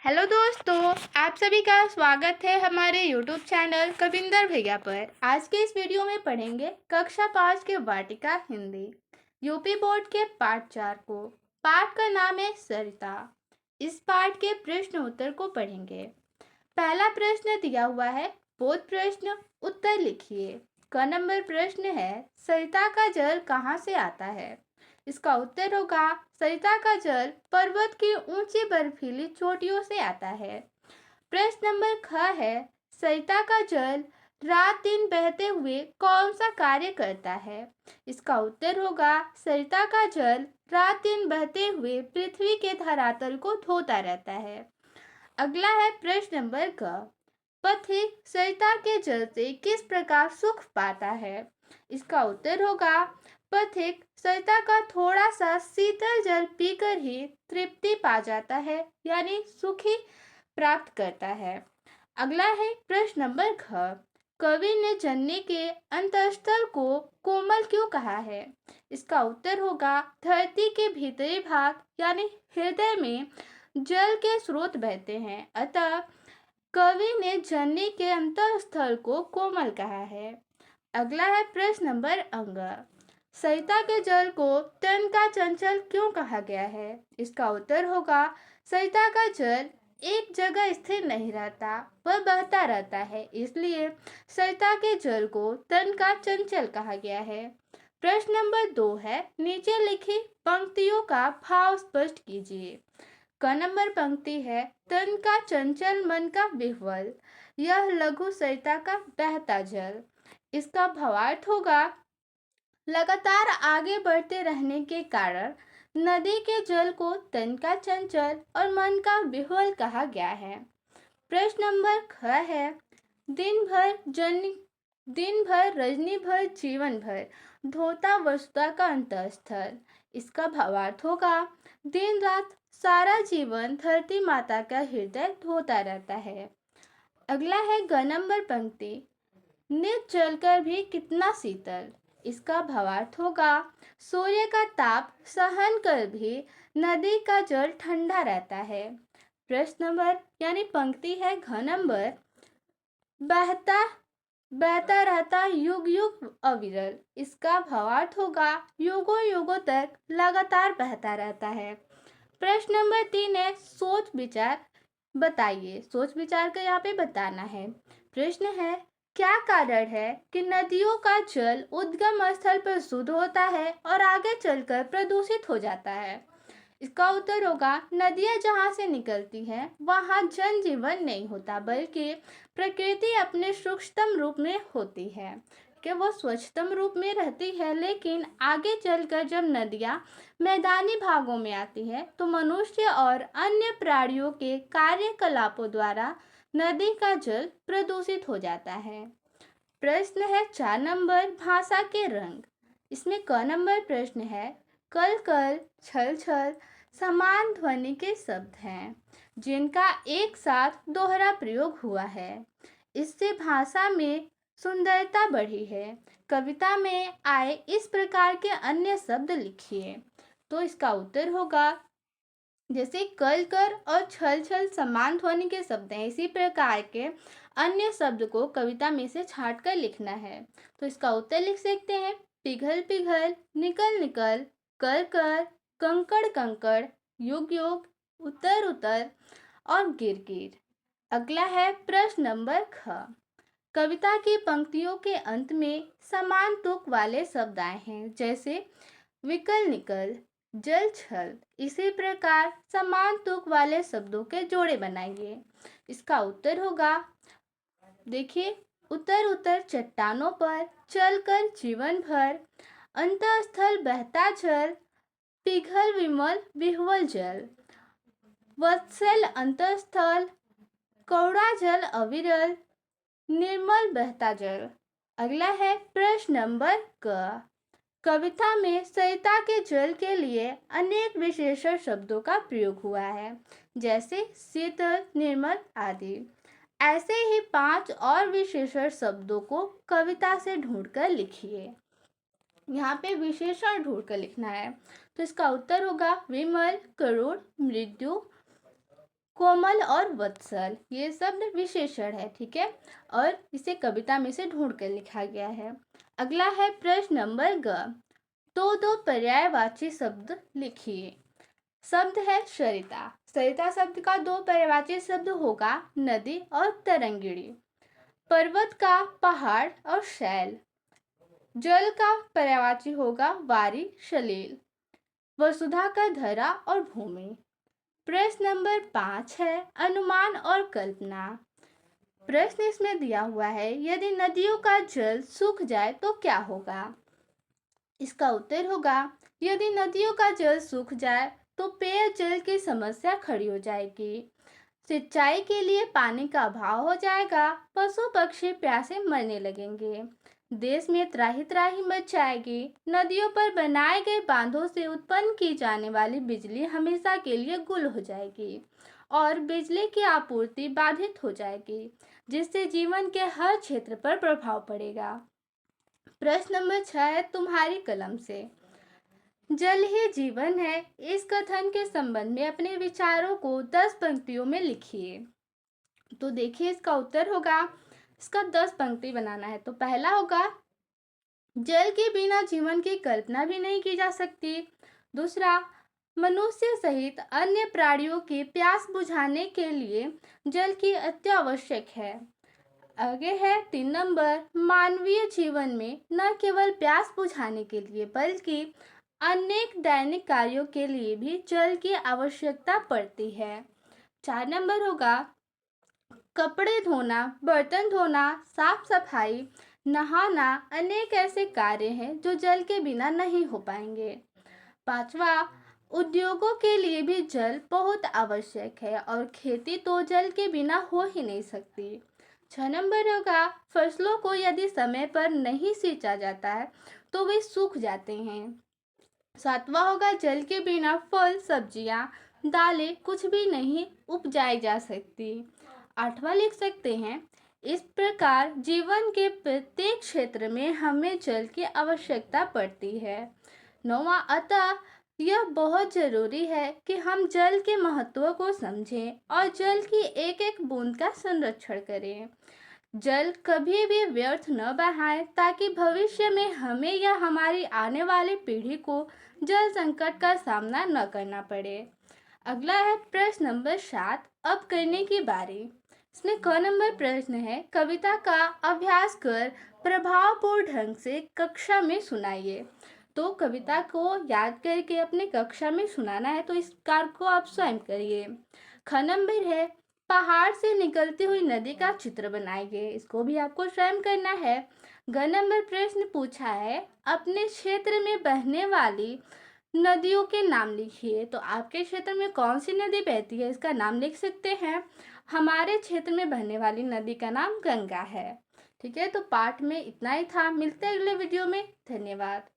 Hello दोस्तों, आप सभी का स्वागत है हमारे YouTube चैनल कविंदर भैया पर। आज के इस वीडियो में पढ़ेंगे कक्षा 5 के वाटिका हिंदी यूपी बोर्ड के पाठ 4 को। पाठ का नाम है सरिता। इस पाठ के प्रश्न उत्तर को पढ़ेंगे। पहला प्रश्न दिया हुआ है, बोध प्रश्न उत्तर लिखिए। क नंबर प्रश्न है, सरिता का जल कहाँ से आता है? इसका उत्तर होगा, सरिता का जल पर्वत की ऊंची बर्फीली चोटियों से आता है। प्रश्न नंबर ख है, सरिता का जल रात दिन बहते हुए कौन सा कार्य करता है? इसका उत्तर होगा, सरिता का जल रात दिन बहते हुए पृथ्वी के धरातल को धोता रहता है। अगला है प्रश्न नंबर ग, पथिक सरिता के जल से किस प्रकार सुख पाता है? इसका उत्तर होगा, पथिक सरिता का थोड़ा सा शीतल जल पीकर ही तृप्ति पा जाता है, यानी सुखी प्राप्त करता है। अगला है प्रश्न नंबर घ, कवि ने जननी के अंतःस्थल को कोमल क्यों कहा है? इसका उत्तर होगा, धरती के भीतरी भाग यानी हृदय में जल के स्रोत बहते हैं, अतः कवि ने जननी के अंतःस्थल को कोमल कहा है। अगला है प्रश्न नंबर अंग, सरिता के जल को तन का चंचल क्यों कहा गया है? इसका उत्तर होगा, सरिता का जल एक जगह स्थिर नहीं रहता, वह बहता रहता है, इसलिए सरिता के जल को तन का चंचल कहा गया है। प्रश्न नंबर 2 है, नीचे लिखी पंक्तियों का भाव स्पष्ट कीजिए। क नंबर पंक्ति है, तन का चंचल मन का विह्वल, यह लघु सरिता का बहता जल। इसका भावार्थ होगा, लगातार आगे बढ़ते रहने के कारण नदी के जल को तन का चंचल और मन का विह्वल कहा गया है। प्रश्न नंबर ख है, दिन भर रजनी भर जीवन भर धोता वसुधा का अंतःस्थल। इसका भावार्थ होगा, दिन रात सारा जीवन धरती माता का हृदय धोता रहता है। अगला है ग नंबर पंक्ति, नित जलकर भी कितना शीतल। इसका भावार्थ होगा, सूर्य का ताप सहन कर भी नदी का जल ठंडा रहता है। प्रश्न नंबर यानी पंक्ति है घ नंबर, बहता रहता युग युग अविरल। इसका भावार्थ होगा, युगों युगों तक लगातार बहता रहता है। प्रश्न नंबर 3 है, सोच विचार बताइए। सोच विचार कर यहाँ पे बताना है। प्रश्न है, क्या कारण है कि नदियों का जल उद्गम स्थल पर शुद्ध होता है और आगे चलकर प्रदूषित हो जाता है? इसका उत्तर होगा, नदियां जहां से निकलती हैं वहां जनजीवन नहीं होता, बल्कि प्रकृति अपने सूक्ष्मतम रूप में होती है, कि वो स्वच्छतम रूप में रहती है। लेकिन आगे चलकर जब नदियां मैदानी भागों में आती है तो मनुष्य और अन्य प्राणियों के कार्यकलापों द्वारा नदी का जल प्रदूषित हो जाता है। प्रश्न है 4 नंबर, भाषा के रंग। इसमें क नंबर प्रश्न है, कल कल छल छल समान ध्वनि के शब्द हैं जिनका एक साथ दोहरा प्रयोग हुआ है, इससे भाषा में सुंदरता बढ़ी है। कविता में आए इस प्रकार के अन्य शब्द लिखिए। तो इसका उत्तर होगा, जैसे कल कर और छल छल समान ध्वनि के शब्द हैं, इसी प्रकार के अन्य शब्द को कविता में से छांट कर लिखना है। तो इसका उत्तर लिख सकते हैं, पिघल पिघल, निकल निकल, कर कर, कंकड़ कंकड़, युग युग, उतर उतर और गिर गिर। अगला है प्रश्न नंबर ख, कविता की पंक्तियों के अंत में समान तुक वाले शब्द आए हैं, जैसे विकल निकल, जल छल। इसी प्रकार समान तुक वाले शब्दों के जोड़े बनाइए। इसका उत्तर होगा, देखिए, उतर उतर चट्टानों पर, चलकर जीवन भर, अंतःस्थल बहता जल, पिघल विमल विह्वल जल, वत्सल अंतःस्थल, कौड़ा जल अविरल, निर्मल बहता जल। अगला है प्रश्न नंबर क, कविता में सरिता के जल के लिए अनेक विशेषण शब्दों का प्रयोग हुआ है, जैसे शीतल, निर्मल आदि। ऐसे ही 5 और विशेषण शब्दों को कविता से ढूंढकर लिखिए। यहाँ पे विशेषण ढूंढकर लिखना है। तो इसका उत्तर होगा, विमल, करुण, मृदु, कोमल और वत्सल ये शब्द विशेषण है, ठीक है, और इसे कविता में से ढूंढ कर लिखा गया है। अगला है प्रश्न नंबर ग। तो दो पर्यायवाची शब्द लिखिए। शब्द है सरिता। सरिता शब्द का दो पर्यायवाची शब्द होगा नदी और तरंगिणी। पर्वत का पहाड़ और शैल। जल का पर्यायवाची होगा वारी सलील। वसुधा का धरा और भूमि। प्रश्न नंबर 5 है अनुमान और कल्पना। प्रश्न इसमें दिया हुआ है यदि नदियों का जल सूख जाए तो क्या होगा। इसका उत्तर होगा यदि नदियों का जल सूख जाए तो पेयजल की समस्या खड़ी हो जाएगी। सिंचाई के लिए पानी का अभाव हो जाएगा। पशु पक्षी प्यासे मरने लगेंगे। देश में त्राही त्राही मच जाएगी। नदियों पर बनाए गए बांधों से उत्पन्न की जाने वाली बिजली हमेशा के लिए गुल हो जाएगी और बिजली की आपूर्ति बाधित हो जाएगी, जिससे जीवन के हर क्षेत्र पर प्रभाव पड़ेगा। प्रश्न नंबर 6 है तुम्हारी कलम से। जल ही जीवन है इस कथन के संबंध में अपने विचारों को 10 पंक्तियों में लिखिए। तो देखिए इसका उत्तर होगा, इसका 10 पंक्ति बनाना है। तो पहला होगा जल के बिना जीवन की कल्पना भी नहीं की जा सकती। दूसरा, मनुष्य सहित अन्य प्राणियों की प्यास बुझाने के लिए जल की अत्यावश्यक है। आगे है 3 नंबर, मानवीय जीवन में न केवल प्यास बुझाने के लिए बल्कि अनेक दैनिक कार्यों के लिए भी जल की आवश्यकता पड़ती है। 4 नंबर होगा कपड़े धोना, बर्तन धोना, साफ सफाई, नहाना अनेक ऐसे कार्य हैं जो जल के बिना नहीं हो पाएंगे। 5वां, उद्योगों के लिए भी जल बहुत आवश्यक है और खेती तो जल के बिना हो ही नहीं सकती। 6 नंबर होगा फसलों को यदि समय पर नहीं सींचा जाता है तो वे सूख जाते हैं। 7वां होगा जल के बिना फल, सब्जियां, दालें कुछ भी नहीं उपजाई जा सकती। 8वां लिख सकते हैं इस प्रकार जीवन के प्रत्येक क्षेत्र में हमें जल की आवश्यकता पड़ती है। 9वां, अतः यह बहुत जरूरी है कि हम जल के महत्व को समझें और जल की एक एक बूंद का संरक्षण करें। जल कभी भी व्यर्थ न बहाएं ताकि भविष्य में हमें या हमारी आने वाली पीढ़ी को जल संकट का सामना न करना पड़े। अगला है प्रश्न नंबर 7, अब करने की बारी। इसमें क नंबर प्रश्न है कविता का अभ्यास कर प्रभावपूर्ण ढंग से कक्षा में सुनाइए। तो कविता को याद करके अपने कक्षा में सुनाना है, तो इस कार्य को आप स्वयं करिए। ख नंबर है पहाड़ से निकलती हुई नदी का चित्र बनाइए। इसको भी आपको स्वयं करना है। ग नंबर प्रश्न पूछा है अपने क्षेत्र में बहने वाली नदियों के नाम लिखिए। तो आपके क्षेत्र में कौन सी नदी बहती है इसका नाम लिख सकते हैं। हमारे क्षेत्र में बहने वाली नदी का नाम गंगा है। ठीक है, तो पाठ में इतना ही था। मिलते हैं अगले वीडियो में। धन्यवाद।